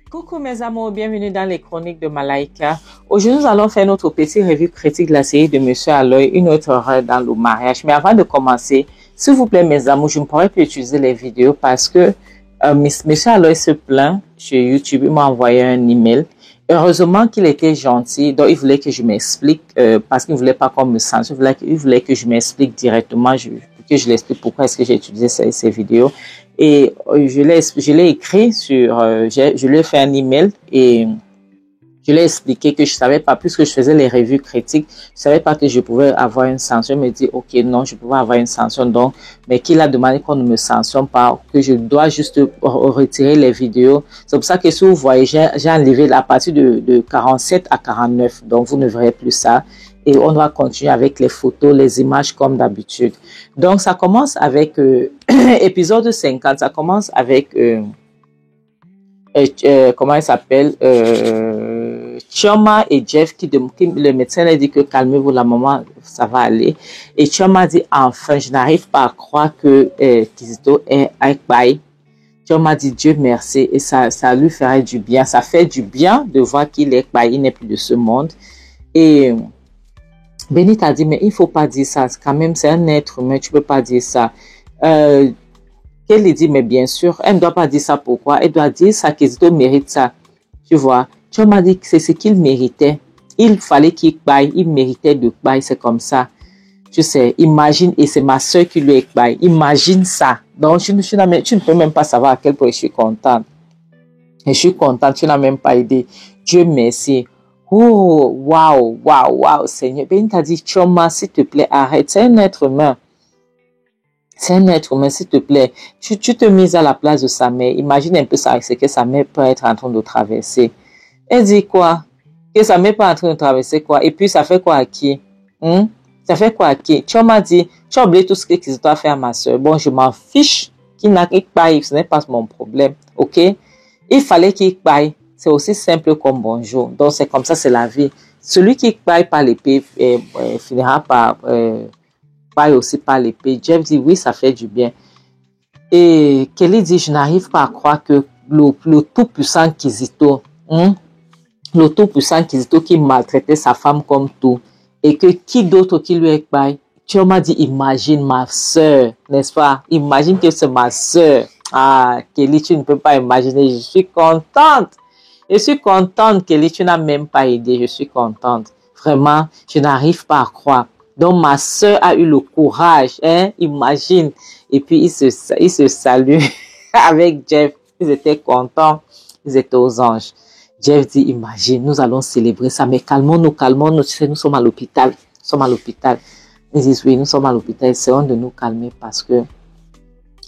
Coucou mes amours, bienvenue dans les chroniques de Malaika. Aujourd'hui, nous allons faire notre petite revue critique de la série de Monsieur Aloy, une autre horreur dans le mariage. Mais avant de commencer, s'il vous plaît mes amours, je ne pourrais plus utiliser les vidéos parce que Monsieur Aloy se plaint sur YouTube, il m'a envoyé un email. Heureusement qu'il était gentil, donc il voulait que je m'explique parce qu'il ne voulait pas qu'on me censure, il voulait que je m'explique directement, que je l'explique pourquoi est-ce que j'ai utilisé ces vidéos. Et je l'ai écrit sur, je lui ai fait un email et je lui ai expliqué que je savais pas, puisque je faisais les revues critiques, je savais pas que je pouvais avoir une sanction. Il me dit, ok, non, je pouvais avoir une sanction, donc, mais qu'il a demandé qu'on ne me sanctionne pas, que je dois juste retirer les vidéos. C'est pour ça que si vous voyez, j'ai enlevé à partir de 47 à 49, donc vous ne verrez plus ça. Et on doit continuer avec les photos, les images comme d'habitude. Donc, ça commence avec épisode 50. Ça commence avec comment il s'appelle Chioma et Jeff qui le médecin a dit que calmez-vous la maman, ça va aller. Et Chioma dit enfin, je n'arrive pas à croire que Kizito est Aikbai. Chioma dit Dieu merci et ça lui ferait du bien. Ça fait du bien de voir qu'il est Aikbai, il n'est plus de ce monde. Et Bénit a dit, mais il faut pas dire ça, quand même, c'est un être humain, tu peux pas dire ça. Qu'elle dit, mais bien sûr, elle ne doit pas dire ça, pourquoi? Elle doit dire ça, Kizito mérite ça, tu vois. Tu m'as dit que c'est ce qu'il méritait. Il fallait qu'il baille, il méritait de baille, c'est comme ça. Tu sais, imagine, et c'est ma soeur qui lui baille, imagine ça. Donc, tu ne peux même pas savoir à quel point je suis contente. Et je suis contente, tu n'as même pas aidé. Dieu merci. Oh, waouh, Seigneur. Ben, t'as dit, Chioma, s'il te plaît, arrête. C'est un être humain. C'est un être humain, s'il te plaît. Tu te mises à la place de sa mère. Imagine un peu ça, ce que sa mère peut être en train de traverser. Elle dit quoi? Que sa mère peut être en train de traverser quoi? Et puis, ça fait quoi à qui? Ça fait quoi à qui? Chioma dit, tu as oublié tout ce que Kizito a fait à ma soeur. Bon, je m'en fiche. Qu'il n'arrive pas, ce n'est pas mon problème. OK? Il fallait qu'il paye. C'est aussi simple comme bonjour. Donc, c'est comme ça, c'est la vie. Celui qui paye par l'épée finira par paye aussi par l'épée. Jeff dit, oui, ça fait du bien. Et Kelly dit, je n'arrive pas à croire que le tout-puissant Kizito, le tout-puissant Kizito qui maltraitait sa femme comme tout, et que qui d'autre qui lui est paye. Chioma dit, imagine ma soeur, n'est-ce pas? Imagine que c'est ma soeur. Ah, Kelly, tu ne peux pas imaginer, je suis contente. Je suis contente, Kelly, tu n'as même pas aidé, je suis contente. Vraiment, je n'arrive pas à croire. Donc, ma soeur a eu le courage, imagine. Et puis, ils se saluent avec Jeff. Ils étaient contents, ils étaient aux anges. Jeff dit, imagine, nous allons célébrer ça, mais calmons-nous, tu sais, nous sommes à l'hôpital, Ils disent, oui, nous sommes à l'hôpital, essayons de nous calmer parce que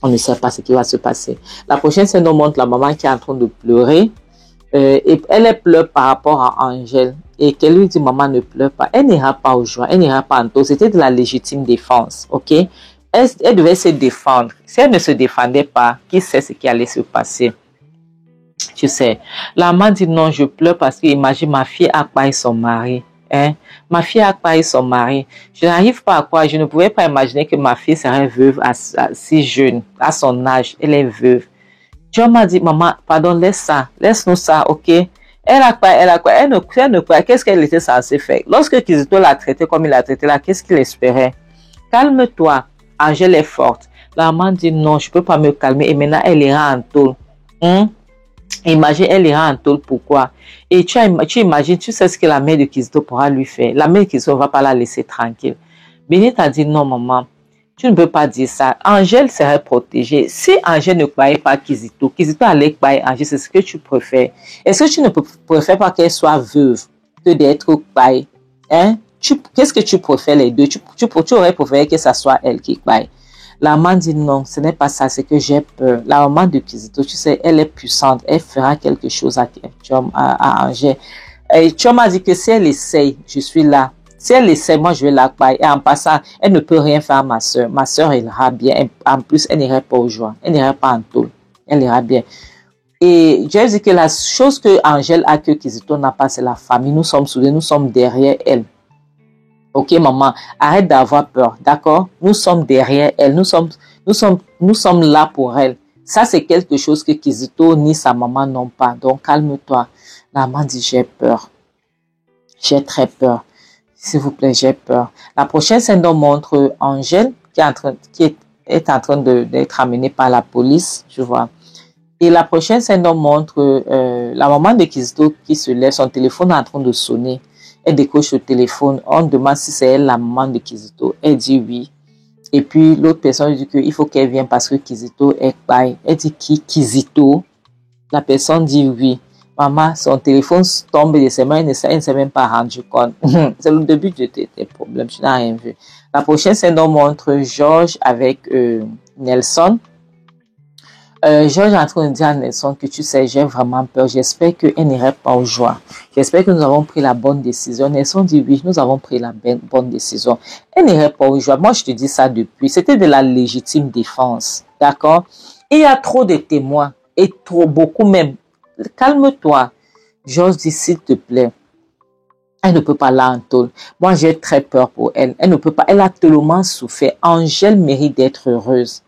on ne sait pas ce qui va se passer. La prochaine scène nous montre la maman qui est en train de pleurer. Et elle pleure par rapport à Angèle. Et qu'elle lui dit, maman ne pleure pas. Elle n'ira pas au joie. Elle n'ira pas en taux. C'était de la légitime défense. OK? Elle devait se défendre. Si elle ne se défendait pas, qui sait ce qui allait se passer? Tu sais. La maman dit, non, je pleure parce que imagine ma fille a pas son mari. Ma fille a pas son mari. Je n'arrive pas à croire. Je ne pouvais pas imaginer que ma fille serait veuve si jeune, à son âge. Elle est veuve. John m'a dit, maman, pardon, laisse-nous ça, ok? Elle ne croit. Qu'est-ce qu'elle était censée faire? Lorsque Kizito l'a traité comme il l'a traité là, qu'est-ce qu'il espérait? Calme-toi. Angèle est forte. La maman dit, non, je peux pas me calmer. Et maintenant, elle ira en tôle. Imagine, elle ira en tôle, pourquoi? Et tu imagines, tu sais ce que la mère de Kizito pourra lui faire. La mère de Kizito ne va pas la laisser tranquille. Béni t'a dit, non, maman, tu ne peux pas dire ça. Angèle serait protégée. Si Angèle ne croyait pas Kizito allait croire Angèle, c'est ce que tu préfères. Est-ce que tu ne préfères pas qu'elle soit veuve que d'être croyée? Qu'est-ce que tu préfères les deux? Tu aurais préféré que ça soit elle qui croie. La maman dit non, ce n'est pas ça, c'est que j'ai peur. La maman de Kizito, tu sais, elle est puissante, elle fera quelque chose à Angèle. Et tu m'as dit que si elle essaye, je suis là. Si elle essaie, moi je vais la croire. Et en passant, elle ne peut rien faire à ma soeur. Ma soeur, elle ira bien. En plus, elle n'irait pas au joie. Elle n'irait pas en tôle. Elle ira bien. Et je dis que la chose que Angèle a que Kizito n'a pas, c'est la famille. Nous sommes soudés, nous sommes derrière elle. Ok, maman, arrête d'avoir peur, d'accord? Nous sommes derrière elle. Nous sommes là pour elle. Ça, c'est quelque chose que Kizito ni sa maman n'ont pas. Donc, calme-toi. La maman dit, j'ai peur. J'ai très peur. S'il vous plaît, j'ai peur. La prochaine scène nous montre Angèle qui est en train d'être amenée par la police, tu vois. Et la prochaine scène nous montre la maman de Kizito qui se lève, son téléphone est en train de sonner. Elle décroche le téléphone. On demande si c'est elle, la maman de Kizito. Elle dit oui. Et puis l'autre personne dit qu'il faut qu'elle vienne parce que Kizito est paille. Elle dit qui? Kizito. La personne dit oui. Maman, son téléphone tombe de ses mains, elle ne s'est même pas rendu compte. C'est le début de tes problèmes, tu n'as rien vu. La prochaine scène nous montre Georges avec Nelson. Georges est en train de dire à Nelson que tu sais, j'ai vraiment peur. J'espère qu'elle n'irait pas aux joies. J'espère que nous avons pris la bonne décision. Nelson dit oui, nous avons pris la bonne décision. Elle n'irait pas aux joies. Moi, je te dis ça depuis. C'était de la légitime défense. D'accord? Il y a trop de témoins. Et beaucoup même. Calme-toi. Georges dit, s'il te plaît. Elle ne peut pas là en tôle. Moi, j'ai très peur pour elle. Elle ne peut pas. Elle a tellement souffert. Angèle mérite d'être heureuse.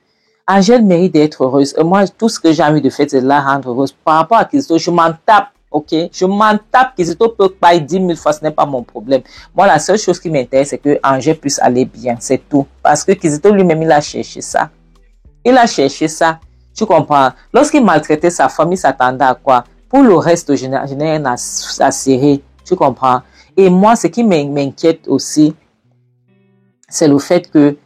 Angèle mérite d'être heureuse. Et moi, tout ce que j'ai envie de faire, c'est de la rendre heureuse. Par rapport à Kizito, je m'en tape, ok? Je m'en tape. Kizito peut pas 10 000 fois, ce n'est pas mon problème. Moi, la seule chose qui m'intéresse, c'est que Angèle puisse aller bien. C'est tout. Parce que Kizito lui-même, il a cherché ça. Il a cherché ça. Tu comprends? Lorsqu'il maltraitait sa femme, il s'attendait à quoi? Pour le reste, je n'ai rien à serrer. Tu comprends? Et moi, ce qui m'inquiète aussi, c'est le fait que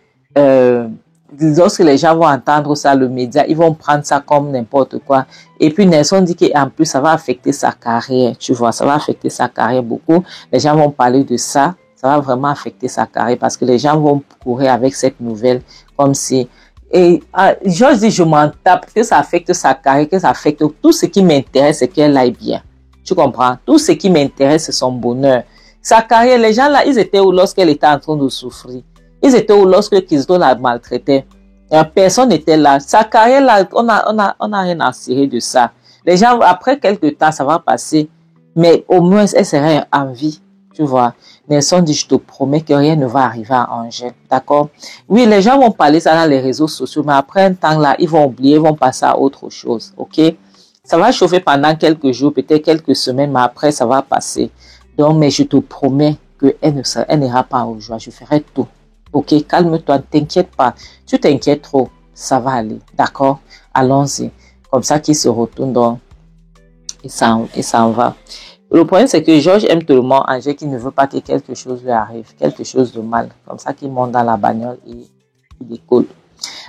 lorsque les gens vont entendre ça, le média, ils vont prendre ça comme n'importe quoi. Et puis Nelson dit qu'en plus, ça va affecter sa carrière. Tu vois, ça va affecter sa carrière beaucoup. Les gens vont parler de ça. Ça va vraiment affecter sa carrière parce que les gens vont courir avec cette nouvelle comme si... Et Georges dit, je m'en tape, que ça affecte sa carrière, que ça affecte... Tout ce qui m'intéresse, c'est qu'elle aille bien. Tu comprends? Tout ce qui m'intéresse, c'est son bonheur. Sa carrière, les gens là, ils étaient où lorsqu'elle était en train de souffrir? Ils étaient où lorsque Kizito la maltraitait? Personne n'était là. Sa carrière là, on a rien à cirer de ça. Les gens, après quelques temps, ça va passer. Mais au moins, elle serait en vie. Tu vois. Nelson dit, je te promets que rien ne va arriver à Angèle. D'accord? Oui, les gens vont parler ça dans les réseaux sociaux, mais après un temps là, ils vont oublier, ils vont passer à autre chose. Ok? Ça va chauffer pendant quelques jours, peut-être quelques semaines, mais après, ça va passer. Donc, mais je te promets qu'elle n'ira pas aux joies. Je ferai tout. Ok? Calme-toi, ne t'inquiète pas. Tu t'inquiètes trop, ça va aller. D'accord? Allons-y. Comme ça qu'il se retourne donc, et s'en va. Le problème, c'est que Georges aime tellement Angèle qu'il ne veut pas que quelque chose lui arrive, quelque chose de mal. Comme ça qu'il monte dans la bagnole et il décolle.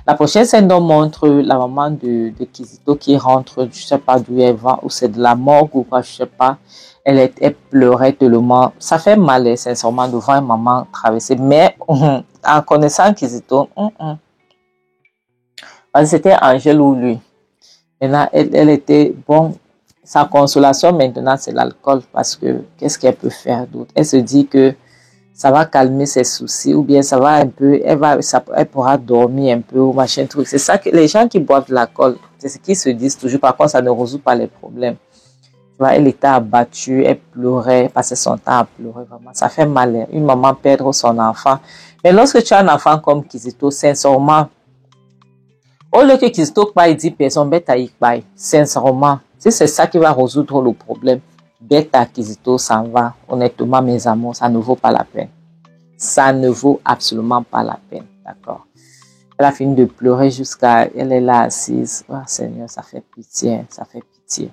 La prochaine scène nous montre la maman de Kizito qui rentre, je ne sais pas d'où elle va, ou c'est de la morgue ou quoi, je ne sais pas. Elle pleurait tellement. Ça fait mal, sincèrement, de voir une maman traverser. Mais en connaissant Kizito, c'était Angèle ou lui. Maintenant, elle était bon. Sa consolation maintenant, c'est l'alcool parce que qu'est-ce qu'elle peut faire d'autre? Elle se dit que ça va calmer ses soucis ou bien ça va un peu, elle pourra dormir un peu ou machin truc. C'est ça que les gens qui boivent de l'alcool, c'est ce qu'ils se disent toujours. Par contre, ça ne résout pas les problèmes. Tu vois, elle était abattue, elle pleurait, passait son temps à pleurer vraiment. Ça fait mal, une maman perdre son enfant. Mais lorsque tu as un enfant comme Kizito, sincèrement, au lieu que Kizito paye 10 personnes, bête à y paye. Sincèrement, si c'est ça qui va résoudre le problème, bête à Kizito s'en va. Honnêtement, mes amours, ça ne vaut pas la peine. Ça ne vaut absolument pas la peine. D'accord? Elle a fini de pleurer jusqu'à... Elle est là assise. Oh Seigneur, ça fait pitié. Ça fait pitié.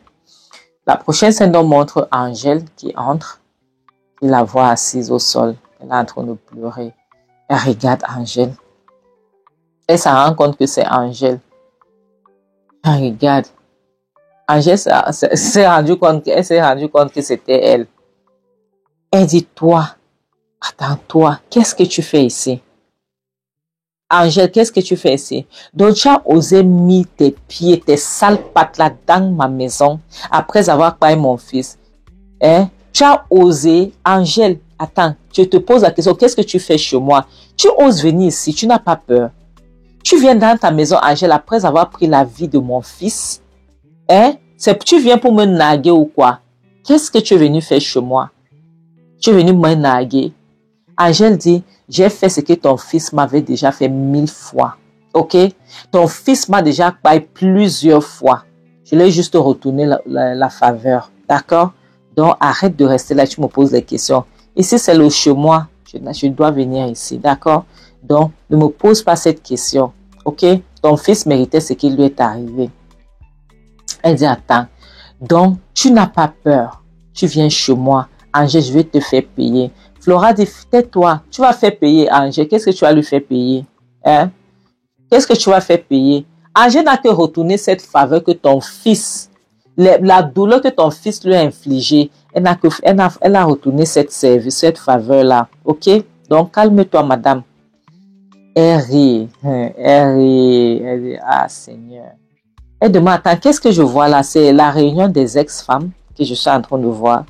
La prochaine scène nous montre Angèle qui entre. Il la voit assise au sol. Elle est en train de pleurer. Elle regarde Angèle. Elle s'en rend compte que c'est Angèle. Elle regarde. Angèle s'est rendu compte que c'était elle. Elle dit, toi, attends, toi, qu'est-ce que tu fais ici? Angèle, qu'est-ce que tu fais ici? Donc, tu as osé mettre tes pieds, tes sales pattes là dans ma maison après avoir payé mon fils. Hein? Tu as osé, Angèle, attends, je te pose la question, qu'est-ce que tu fais chez moi? Tu oses venir ici, tu n'as pas peur. Tu viens dans ta maison, Angèle, après avoir pris la vie de mon fils. Hein? Tu viens pour me narguer ou quoi? Qu'est-ce que tu es venu faire chez moi? Tu es venu me narguer. Angèle dit, j'ai fait ce que ton fils m'avait déjà fait 1000 fois. Ok? Ton fils m'a déjà payé plusieurs fois. Je l'ai juste retourné la faveur. D'accord? Donc, arrête de rester là, tu me poses des questions. Ici, c'est le chez moi. Je dois venir ici. D'accord? Donc, ne me pose pas cette question. Ok? Ton fils méritait ce qui lui est arrivé. Elle dit, attends. Donc, tu n'as pas peur. Tu viens chez moi. Angèle, je vais te faire payer. Flora dit, tais-toi. Tu vas faire payer Angèle. Qu'est-ce que tu vas lui faire payer? Hein? Qu'est-ce que tu vas faire payer? Angèle n'a que retourné cette faveur que ton fils, la douleur que ton fils lui a infligée, elle a retourné cette service, cette faveur-là. Ok? Donc, calme-toi, madame. Elle rit. Elle rit. Elle dit, ah, Seigneur. Elle demande, attends, qu'est-ce que je vois là? C'est la réunion des ex-femmes que je suis en train de voir.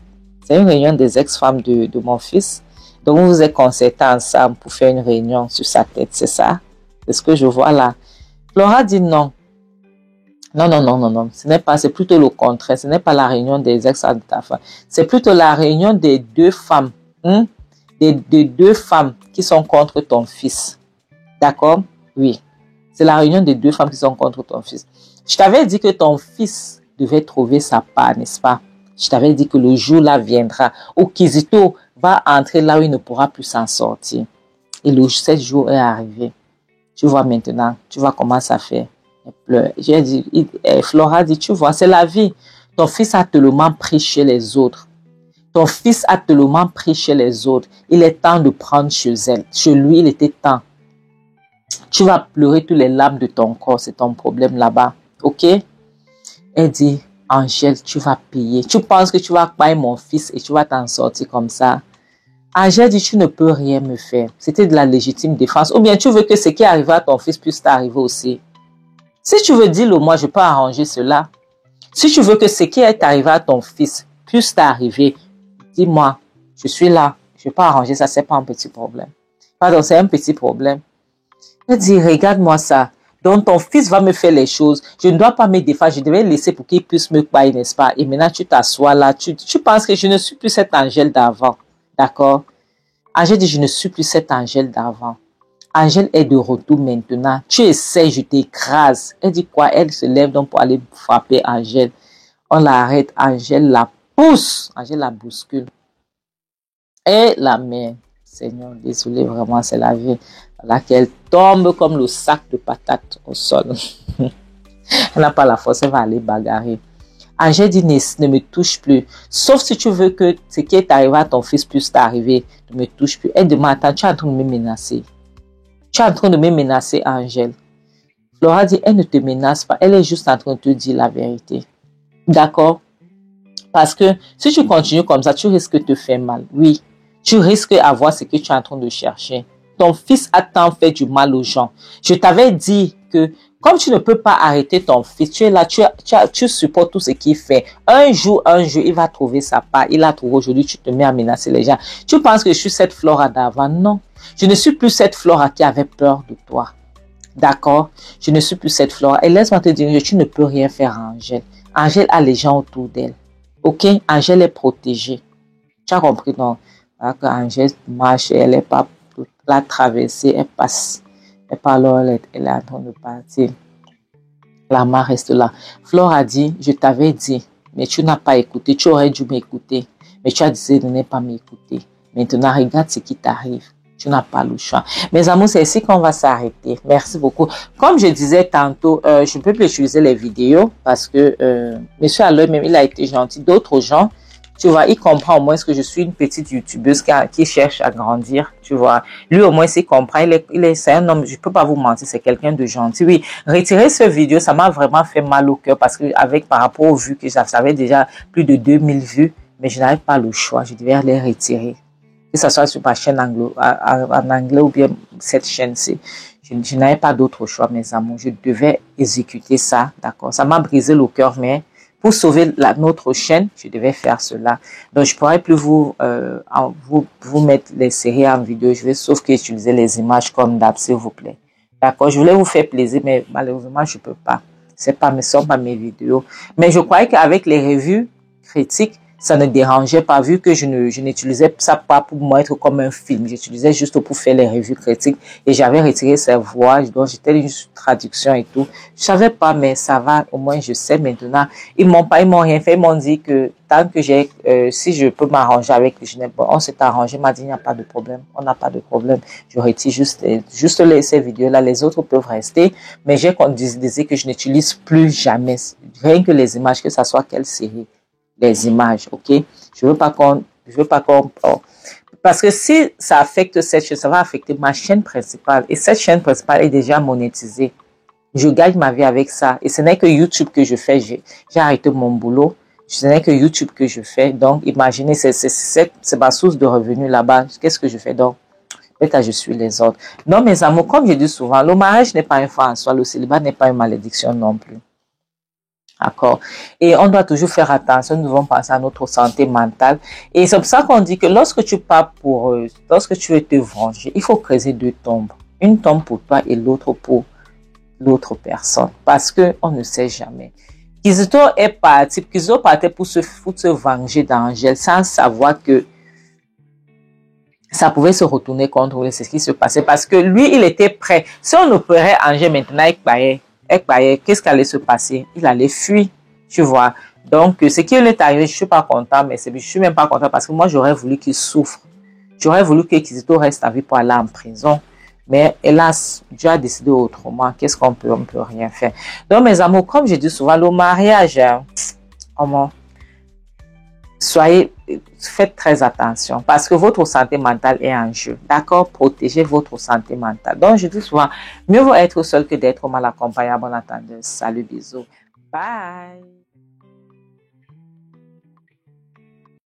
C'est une réunion des ex-femmes de mon fils. Donc, vous vous êtes concertés ensemble pour faire une réunion sur sa tête, c'est ça? C'est ce que je vois là. Flora dit non. Non. Ce n'est pas, c'est plutôt le contraire. Ce n'est pas la réunion des ex-femmes de ta femme. C'est plutôt la réunion des deux femmes. Des deux femmes qui sont contre ton fils. D'accord? Oui. C'est la réunion des deux femmes qui sont contre ton fils. Je t'avais dit que ton fils devait trouver sa part, n'est-ce pas? Je t'avais dit que le jour là viendra où Kizito va entrer là où il ne pourra plus s'en sortir. Et le 7 jours est arrivé. Tu vois maintenant, tu vois comment ça fait. Elle pleure. J'ai dit, Flora dit, tu vois, c'est la vie. Ton fils a tellement pris chez les autres. Ton fils a tellement pris chez les autres. Il est temps de prendre chez elle. Chez lui, il était temps. Tu vas pleurer tous les larmes de ton corps. C'est ton problème là-bas. Ok? Elle dit, Angèle, tu vas payer. Tu penses que tu vas payer mon fils et tu vas t'en sortir comme ça? Angèle dit, tu ne peux rien me faire. C'était de la légitime défense. Ou bien tu veux que ce qui est arrivé à ton fils puisse t'arriver aussi. Si tu veux, dis-le moi, je peux arranger cela. Si tu veux que ce qui est arrivé à ton fils puisse t'arriver, dis-moi, je suis là. Je peux arranger ça, c'est pas un petit problème. Pardon, c'est un petit problème. Elle dit, regarde-moi ça. Donc, ton fils va me faire les choses. Je ne dois pas me défendre. Je devais le laisser pour qu'il puisse me payer, n'est-ce pas? Et maintenant, tu t'assois là. Tu penses que je ne suis plus cette Angèle d'avant. D'accord? Angèle dit, je ne suis plus cette Angèle d'avant. Angèle est de retour maintenant. Tu essaies, je t'écrase. Elle dit quoi? Elle se lève donc pour aller frapper Angèle. On l'arrête. Angèle la pousse. Angèle la bouscule. Et la mère, Seigneur, désolé, vraiment, c'est la vie. Laquelle tombe comme le sac de patates au sol. Elle n'a pas la force, elle va aller bagarrer. Angèle dit, ne me touche plus. Sauf si tu veux que ce qui est arrivé à ton fils puisse t'arriver. Ne me touche plus. Elle demande, attends, tu es en train de me menacer. Tu es en train de me menacer, Angèle. Flora dit, elle ne te menace pas. Elle est juste en train de te dire la vérité. D'accord? Parce que si tu continues comme ça, tu risques de te faire mal. Oui. Tu risques d'avoir ce que tu es en train de chercher. Ton fils a tant fait du mal aux gens. Je t'avais dit que comme tu ne peux pas arrêter ton fils, tu es là, tu supportes tout ce qu'il fait. Un jour, il va trouver sa part. Il a trouvé aujourd'hui, tu te mets à menacer les gens. Tu penses que je suis cette Flora d'avant? Non. Je ne suis plus cette Flora qui avait peur de toi. D'accord? Je ne suis plus cette Flora. Et laisse-moi te dire, tu ne peux rien faire à Angèle. Angèle a les gens autour d'elle. Ok? Angèle est protégée. Tu as compris, non? Angèle marche, elle n'est pas la traversée, elle passe. Et par là, elle est en train de partir. La main reste là. Flore a dit, je t'avais dit, mais tu n'as pas écouté. Tu aurais dû m'écouter. Mais tu as décidé de ne pas m'écouter. Maintenant, regarde ce qui t'arrive. Tu n'as pas le choix. Mes amours, c'est ici qu'on va s'arrêter. Merci beaucoup. Comme je disais tantôt, je ne peux plus utiliser les vidéos parce que monsieur Aloy, même, il a été gentil. D'autres gens, tu vois, il comprend au moins que je suis une petite youtubeuse qui cherche à grandir, tu vois. Lui, au moins, il comprend. C'est un homme, je peux pas vous mentir, c'est quelqu'un de gentil. Oui, retirer ce vidéo, ça m'a vraiment fait mal au cœur parce que par rapport aux vues que j'avais déjà plus de 2000 vues, mais je n'avais pas le choix. Je devais les retirer. Que ce soit sur ma chaîne en anglais ou bien cette chaîne-ci. Je n'avais pas d'autre choix, mes amours. Je devais exécuter ça, d'accord. Ça m'a brisé le cœur, mais pour sauver notre chaîne, je devais faire cela. Donc, je ne pourrais plus vous mettre les séries en vidéo. Je vais sauf que utiliser les images comme d'hab, s'il vous plaît. D'accord? Je voulais vous faire plaisir, mais malheureusement, je ne peux pas. Ce ne sont pas mes vidéos. Mais je croyais qu'avec les revues critiques, ça ne dérangeait pas, vu que je n'utilisais ça pas pour moi être comme un film. J'utilisais juste pour faire les revues critiques et j'avais retiré ses voix, donc j'étais une traduction et tout. Je savais pas, mais ça va, au moins je sais maintenant. Ils m'ont rien fait, ils m'ont dit que tant que si je peux m'arranger avec le Genève, on s'est arrangé, m'a dit il n'y a pas de problème, on n'a pas de problème. Je retire juste ces vidéos-là, les autres peuvent rester, mais j'ai décidé que je n'utilise plus jamais, rien que les images, que ça soit quelle série. Les images, ok? Je veux pas qu'on, parce que si ça affecte cette chaîne, ça va affecter ma chaîne principale. Et cette chaîne principale est déjà monétisée. Je gagne ma vie avec ça. Et ce n'est que YouTube que je fais. J'ai arrêté mon boulot. Ce n'est que YouTube que je fais. Donc, imaginez, c'est ma source de revenus là-bas. Qu'est-ce que je fais donc? Peut-être je suis les autres. Non, mes amours, comme je dis souvent, le mariage n'est pas un fin en soi. Le célibat n'est pas une malédiction non plus. D'accord. Et on doit toujours faire attention, nous devons penser à notre santé mentale. Et c'est pour ça qu'on dit que lorsque tu pars lorsque tu veux te venger, il faut creuser deux tombes. Une tombe pour toi et l'autre pour l'autre personne. Parce que on ne sait jamais. Kizito est parti, Kizito partait pour se venger d'Angèle sans savoir que ça pouvait se retourner contre lui. C'est ce qui se passait. Parce que lui, il était prêt. Si on opérait Angèle maintenant, qu'est-ce qui allait se passer? Il allait fuir, tu vois. Donc, ce qui lui est arrivé, je suis pas content, mais je suis même pas content parce que moi, j'aurais voulu qu'il souffre. J'aurais voulu que Kizito reste à vie pour aller en prison. Mais hélas, Dieu a décidé autrement. Qu'est-ce qu'on peut? On ne peut rien faire. Donc, mes amours, comme je dis souvent, le mariage, faites très attention parce que votre santé mentale est en jeu. D'accord? Protégez votre santé mentale. Donc, je dis souvent, mieux vaut être seul que d'être mal accompagné. Bon attendez. Salut, bisous. Bye.